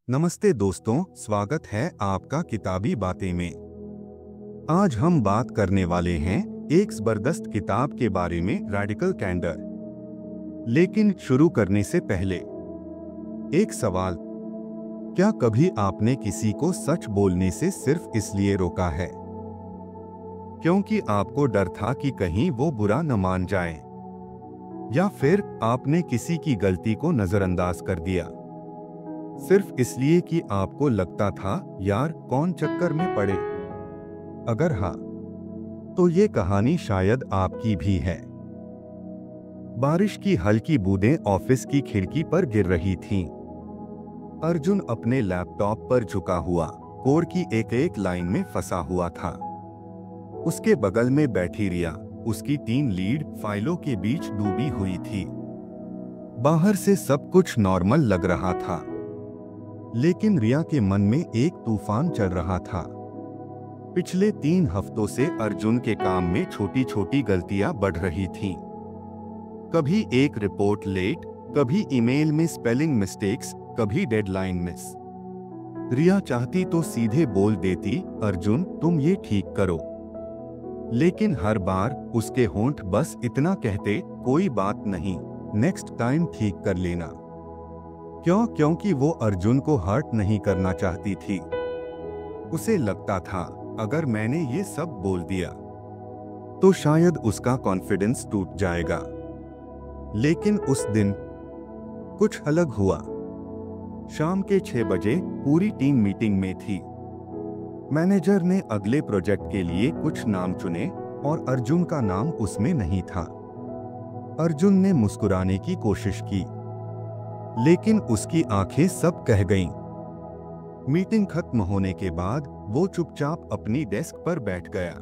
नमस्ते दोस्तों, स्वागत है आपका किताबी बातें में। आज हम बात करने वाले हैं एक जबरदस्त किताब के बारे में, रेडिकल कैंडर। लेकिन शुरू करने से पहले एक सवाल, क्या कभी आपने किसी को सच बोलने से सिर्फ इसलिए रोका है क्योंकि आपको डर था कि कहीं वो बुरा न मान जाए, या फिर आपने किसी की गलती को नजरअंदाज कर दिया सिर्फ इसलिए कि आपको लगता था यार कौन चक्कर में पड़े? अगर हाँ, तो ये कहानी शायद आपकी भी है। बारिश की हल्की बूंदें ऑफिस की खिड़की पर गिर रही थीं। अर्जुन अपने लैपटॉप पर झुका हुआ कोड की एक एक लाइन में फंसा हुआ था। उसके बगल में बैठी रिया उसकी 3 लीड फाइलों के बीच डूबी हुई थी। बाहर से सब कुछ नॉर्मल लग रहा था, लेकिन रिया के मन में एक तूफान चल रहा था। पिछले 3 हफ्तों से अर्जुन के काम में छोटी छोटी गलतियां बढ़ रही थीं। कभी एक रिपोर्ट लेट, कभी ईमेल में स्पेलिंग मिस्टेक्स, कभी डेडलाइन मिस। रिया चाहती तो सीधे बोल देती, अर्जुन तुम ये ठीक करो, लेकिन हर बार उसके होंठ बस इतना कहते, कोई बात नहीं, नेक्स्ट टाइम ठीक कर लेना। क्योंकि वो अर्जुन को हर्ट नहीं करना चाहती थी। उसे लगता था अगर मैंने ये सब बोल दिया तो शायद उसका कॉन्फिडेंस टूट जाएगा। लेकिन उस दिन कुछ अलग हुआ। शाम के 6 बजे पूरी टीम मीटिंग में थी। मैनेजर ने अगले प्रोजेक्ट के लिए कुछ नाम चुने और अर्जुन का नाम उसमें नहीं था। अर्जुन ने मुस्कुराने की कोशिश की, लेकिन उसकी आंखें सब कह गईं। मीटिंग खत्म होने के बाद वो चुपचाप अपनी डेस्क पर बैठ गया।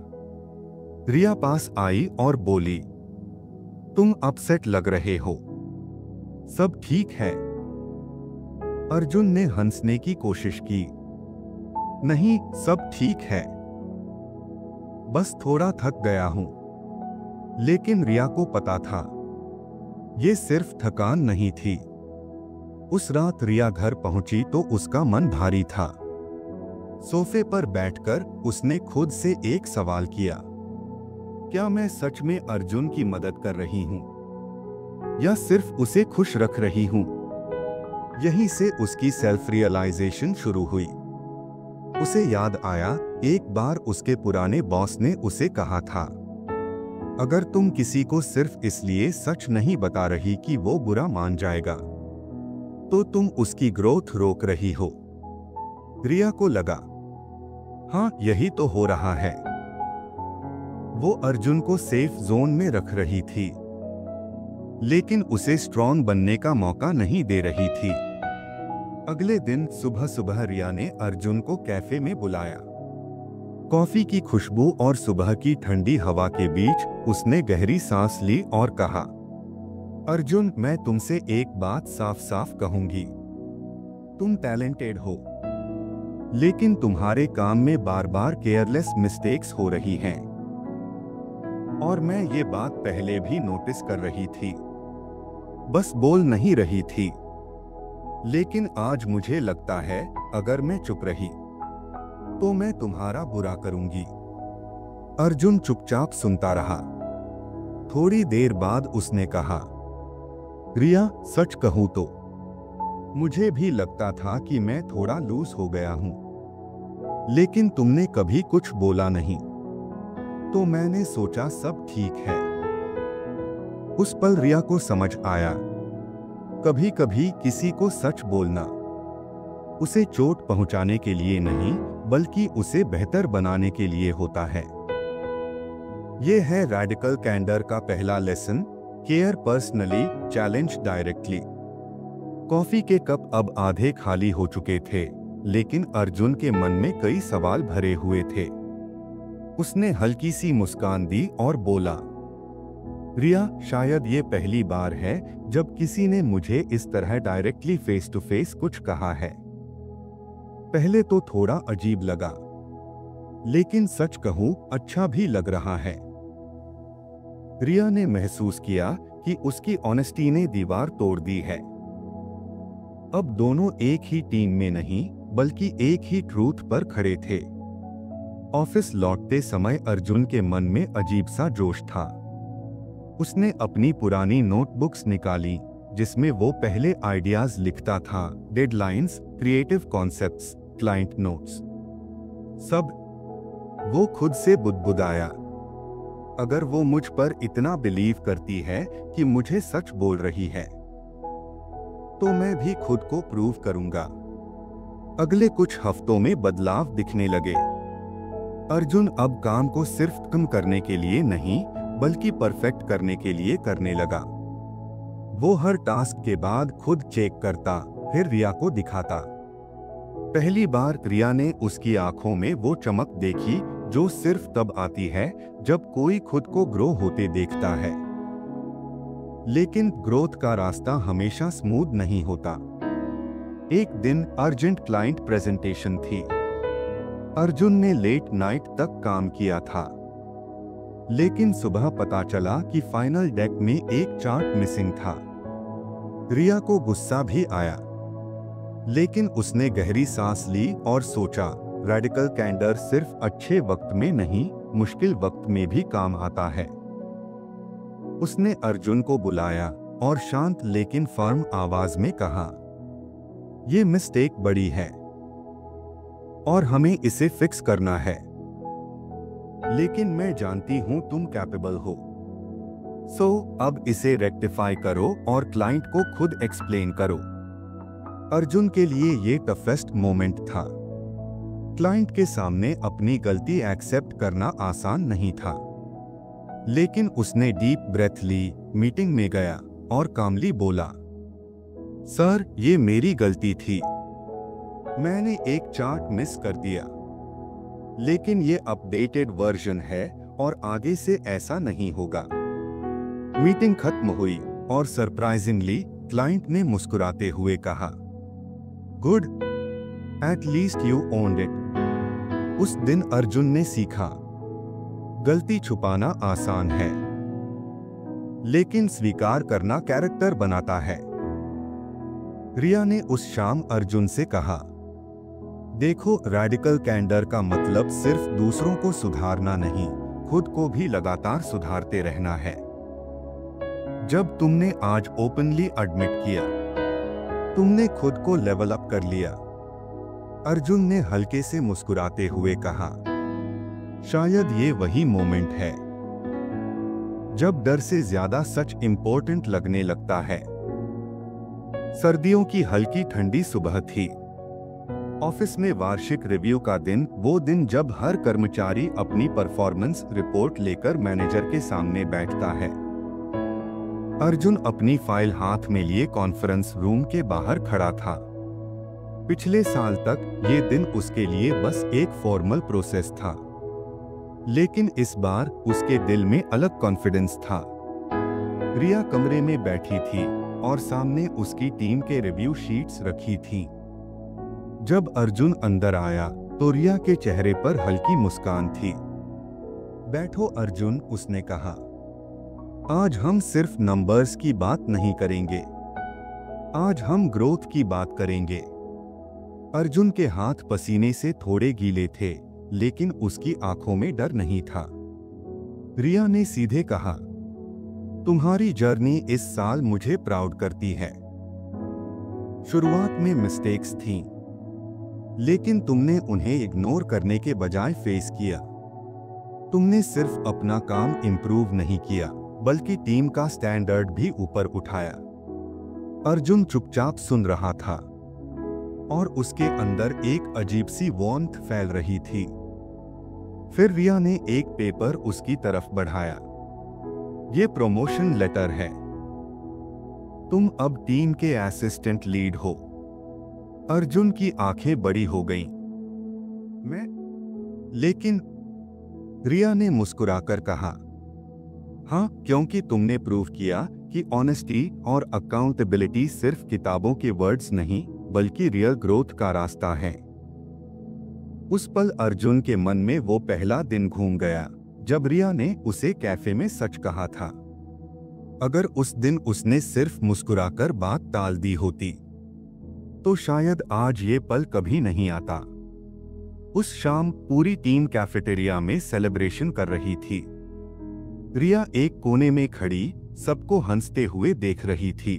रिया पास आई और बोली, तुम अपसेट लग रहे हो, सब ठीक है? अर्जुन ने हंसने की कोशिश की, नहीं सब ठीक है, बस थोड़ा थक गया हूं। लेकिन रिया को पता था ये सिर्फ थकान नहीं थी। उस रात रिया घर पहुंची तो उसका मन भारी था। सोफे पर बैठकर उसने खुद से एक सवाल किया, क्या मैं सच में अर्जुन की मदद कर रही हूं या सिर्फ उसे खुश रख रही हूं? यहीं से उसकी सेल्फ रियलाइजेशन शुरू हुई। उसे याद आया, एक बार उसके पुराने बॉस ने उसे कहा था, अगर तुम किसी को सिर्फ इसलिए सच नहीं बता रही कि वो बुरा मान जाएगा तो तुम उसकी ग्रोथ रोक रही हो। रिया को लगा, हाँ यही तो हो रहा है। वो अर्जुन को सेफ जोन में रख रही थी, लेकिन उसे स्ट्रॉन्ग बनने का मौका नहीं दे रही थी। अगले दिन सुबह सुबह रिया ने अर्जुन को कैफे में बुलाया। कॉफी की खुशबू और सुबह की ठंडी हवा के बीच उसने गहरी सांस ली और कहा, अर्जुन मैं तुमसे एक बात साफ साफ कहूंगी, तुम टैलेंटेड हो, लेकिन तुम्हारे काम में बार बार केयरलेस मिस्टेक्स हो रही हैं। और मैं ये बात पहले भी नोटिस कर रही थी, बस बोल नहीं रही थी। लेकिन आज मुझे लगता है अगर मैं चुप रही तो मैं तुम्हारा बुरा करूंगी। अर्जुन चुपचाप सुनता रहा। थोड़ी देर बाद उसने कहा, रिया सच कहूं तो मुझे भी लगता था कि मैं थोड़ा लूज हो गया हूं, लेकिन तुमने कभी कुछ बोला नहीं तो मैंने सोचा सब ठीक है। उस पल रिया को समझ आया, कभी कभी किसी को सच बोलना उसे चोट पहुंचाने के लिए नहीं बल्कि उसे बेहतर बनाने के लिए होता है। यह है रेडिकल कैंडर का पहला lesson, care personally, challenge directly. Coffee के कप अब आधे खाली हो चुके थे, लेकिन अर्जुन के मन में कई सवाल भरे हुए थे। उसने हल्की सी मुस्कान दी और बोला, रिया शायद ये पहली बार है जब किसी ने मुझे इस तरह डायरेक्टली फेस टू फेस कुछ कहा है। पहले तो थोड़ा अजीब लगा, लेकिन सच कहूं अच्छा भी लग रहा है। रिया ने महसूस किया कि उसकी ऑनेस्टी ने दीवार तोड़ दी है। अब दोनों एक ही टीम में नहीं बल्कि एक ही ट्रूथ पर खड़े थे। ऑफिस लौटते समय अर्जुन के मन में अजीब सा जोश था। उसने अपनी पुरानी नोटबुक्स निकाली जिसमें वो पहले आइडियाज लिखता था, deadlines, creative concepts, client notes, सब। वो खुद से बुदबुदाया, अगर वो मुझ पर इतना बिलीव करती है कि मुझे सच बोल रही है तो मैं भी खुद को प्रूव करूंगा। अगले कुछ हफ्तों में बदलाव दिखने लगे। अर्जुन अब काम को सिर्फ कम करने के लिए नहीं बल्कि परफेक्ट करने के लिए करने लगा। वो हर टास्क के बाद खुद चेक करता, फिर रिया को दिखाता। पहली बार रिया ने उसकी आंखों में वो चमक देखी जो सिर्फ तब आती है जब कोई खुद को ग्रो होते देखता है। लेकिन ग्रोथ का रास्ता हमेशा स्मूथ नहीं होता। एक दिन अर्जेंट क्लाइंट प्रेजेंटेशन थी। अर्जुन ने लेट नाइट तक काम किया था, लेकिन सुबह पता चला कि फाइनल डेक में एक चार्ट मिसिंग था। रिया को गुस्सा भी आया, लेकिन उसने गहरी सांस ली और सोचा, रेडिकल कैंडर सिर्फ अच्छे वक्त में नहीं, मुश्किल वक्त में भी काम आता है। उसने अर्जुन को बुलाया और शांत लेकिन फर्म आवाज में कहा, ये मिस्टेक बड़ी है और हमें इसे फिक्स करना है, लेकिन मैं जानती हूं तुम कैपेबल हो। सो अब इसे रेक्टिफाई करो और क्लाइंट को खुद एक्सप्लेन करो। अर्जुन के लिए ये टफेस्ट मोमेंट था। क्लाइंट के सामने अपनी गलती एक्सेप्ट करना आसान नहीं था, लेकिन उसने डीप ब्रेथ ली, मीटिंग में गया और कामली बोला, सर ये मेरी गलती थी, मैंने एक चार्ट मिस कर दिया, लेकिन ये अपडेटेड वर्जन है और आगे से ऐसा नहीं होगा। मीटिंग खत्म हुई और सरप्राइजिंगली क्लाइंट ने मुस्कुराते हुए कहा, good, at least you owned it. उस दिन अर्जुन ने सीखा, गलती छुपाना आसान है, लेकिन स्वीकार करना कैरेक्टर बनाता है। रिया ने उस शाम अर्जुन से कहा, देखो, रेडिकल कैंडर का मतलब सिर्फ दूसरों को सुधारना नहीं, खुद को भी लगातार सुधारते रहना है। जब तुमने आज ओपनली एडमिट किया, तुमने खुद को लेवल अप कर लिया। अर्जुन ने हल्के से मुस्कुराते हुए कहा, शायद ये वही मोमेंट है जब डर से ज्यादा सच इंपॉर्टेंट लगने लगता है। सर्दियों की हल्की ठंडी सुबह थी। ऑफिस में वार्षिक रिव्यू का दिन, वो दिन जब हर कर्मचारी अपनी परफॉर्मेंस रिपोर्ट लेकर मैनेजर के सामने बैठता है। अर्जुन अपनी फाइल हाथ में लिए कॉन्फ्रेंस रूम के बाहर खड़ा था। पिछले साल तक ये दिन उसके लिए बस एक फॉर्मल प्रोसेस था, लेकिन इस बार उसके दिल में अलग कॉन्फिडेंस था। रिया कमरे में बैठी थी और सामने उसकी टीम के रिव्यू शीट्स रखी थीं। जब अर्जुन अंदर आया तो रिया के चेहरे पर हल्की मुस्कान थी। बैठो अर्जुन, उसने कहा, आज हम सिर्फ नंबर्स की बात नहीं करेंगे, आज हम ग्रोथ की बात करेंगे। अर्जुन के हाथ पसीने से थोड़े गीले थे, लेकिन उसकी आंखों में डर नहीं था। रिया ने सीधे कहा, तुम्हारी जर्नी इस साल मुझे प्राउड करती है। शुरुआत में मिस्टेक्स थीं, लेकिन तुमने उन्हें इग्नोर करने के बजाय फेस किया। तुमने सिर्फ अपना काम इंप्रूव नहीं किया, बल्कि टीम का स्टैंडर्ड भी ऊपर उठाया। अर्जुन चुपचाप सुन रहा था और उसके अंदर एक अजीब सी वार्मथ फैल रही थी। फिर रिया ने एक पेपर उसकी तरफ बढ़ाया। ये प्रमोशन लेटर है, तुम अब टीम के असिस्टेंट लीड हो। अर्जुन की आंखें बड़ी हो गईं। मैं? लेकिन रिया ने मुस्कुराकर कहा, हाँ, क्योंकि तुमने प्रूव किया कि ऑनेस्टी और अकाउंटेबिलिटी सिर्फ किताबों के वर्ड्स नहीं, बल्कि रियल ग्रोथ का रास्ता है। उस पल अर्जुन के मन में वो पहला दिन घूम गया जब रिया ने उसे कैफे में सच कहा था। अगर उस दिन उसने सिर्फ मुस्कुराकर बात टाल दी होती तो शायद आज ये पल कभी नहीं आता। उस शाम पूरी टीम कैफेटेरिया में सेलिब्रेशन कर रही थी। रिया एक कोने में खड़ी सबको हंसते हुए देख रही थी।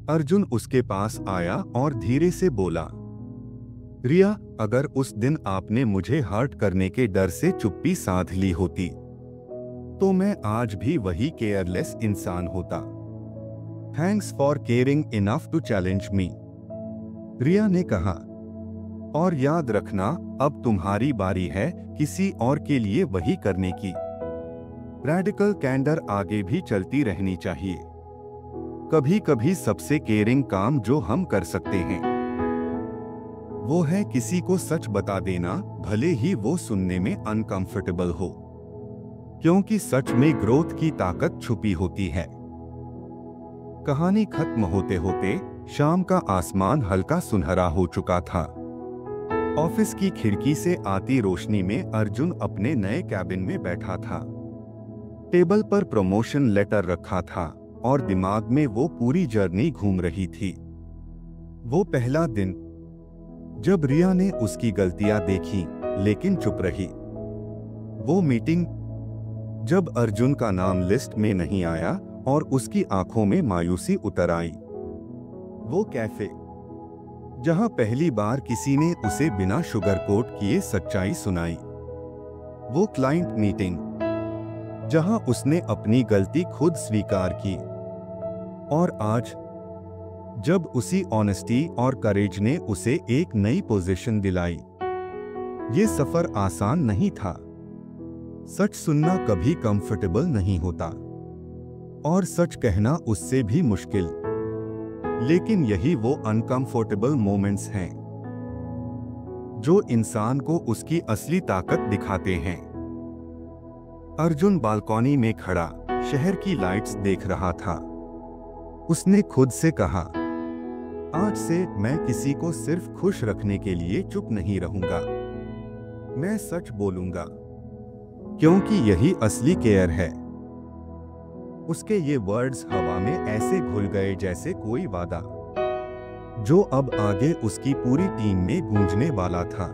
अर्जुन उसके पास आया और धीरे से बोला, रिया, अगर उस दिन आपने मुझे हर्ट करने के डर से चुप्पी साध ली होती तो मैं आज भी वही केयरलेस इंसान होता। Thanks for caring enough to challenge me, Riya ने कहा। और याद रखना, अब तुम्हारी बारी है किसी और के लिए वही करने की। रेडिकल कैंडर आगे भी चलती रहनी चाहिए। कभी कभी सबसे केयरिंग काम जो हम कर सकते हैं वो है किसी को सच बता देना, भले ही वो सुनने में अनकंफर्टेबल हो, क्योंकि सच में ग्रोथ की ताकत छुपी होती है। कहानी खत्म होते होते शाम का आसमान हल्का सुनहरा हो चुका था। ऑफिस की खिड़की से आती रोशनी में अर्जुन अपने नए कैबिन में बैठा था। टेबल पर प्रमोशन लेटर रखा था और दिमाग में वो पूरी जर्नी घूम रही थी। वो पहला दिन जब रिया ने उसकी गलतियां देखी लेकिन चुप रही। वो मीटिंग जब अर्जुन का नाम लिस्ट में नहीं आया और उसकी आंखों में मायूसी उतर आई। वो कैफे जहां पहली बार किसी ने उसे बिना शुगर कोट किए सच्चाई सुनाई। वो क्लाइंट मीटिंग जहां उसने अपनी गलती खुद स्वीकार की। और आज जब उसी ऑनेस्टी और करेज ने उसे एक नई पोजीशन दिलाई। ये सफर आसान नहीं था। सच सुनना कभी कंफर्टेबल नहीं होता और सच कहना उससे भी मुश्किल। लेकिन यही वो अनकंफर्टेबल मोमेंट्स हैं जो इंसान को उसकी असली ताकत दिखाते हैं। अर्जुन बालकनी में खड़ा शहर की लाइट्स देख रहा था। उसने खुद से कहा, आज से मैं किसी को सिर्फ खुश रखने के लिए चुप नहीं रहूंगा। मैं सच बोलूंगा, क्योंकि यही असली केयर है। उसके ये वर्ड्स हवा में ऐसे घुल गए जैसे कोई वादा जो अब आगे उसकी पूरी टीम में गूंजने वाला था।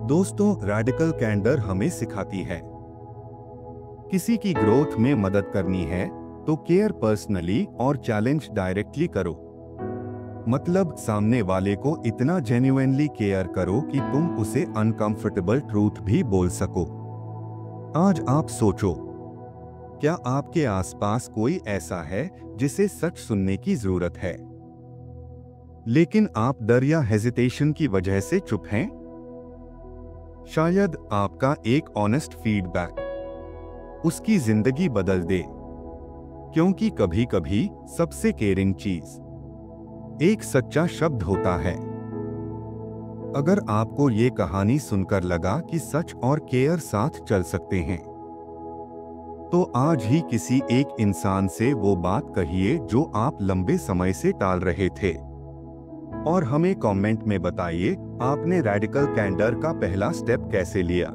दोस्तों, रेडिकल कैंडर हमें सिखाती है, किसी की ग्रोथ में मदद करनी है तो केयर पर्सनली और चैलेंज डायरेक्टली करो। मतलब सामने वाले को इतना जेन्युइनली केयर करो कि तुम उसे अनकंफर्टेबल ट्रूथ भी बोल सको। आज आप सोचो, क्या आपके आसपास कोई ऐसा है जिसे सच सुनने की जरूरत है, लेकिन आप डर या हेजिटेशन की वजह से चुप हैं? शायद आपका एक ऑनेस्ट फीडबैक उसकी जिंदगी बदल दे, क्योंकि कभी कभी सबसे केयरिंग चीज एक सच्चा शब्द होता है। अगर आपको ये कहानी सुनकर लगा कि सच और केयर साथ चल सकते हैं, तो आज ही किसी एक इंसान से वो बात कहिए जो आप लंबे समय से टाल रहे थे, और हमें कमेंट में बताइए आपने रेडिकल कैंडर का पहला स्टेप कैसे लिया।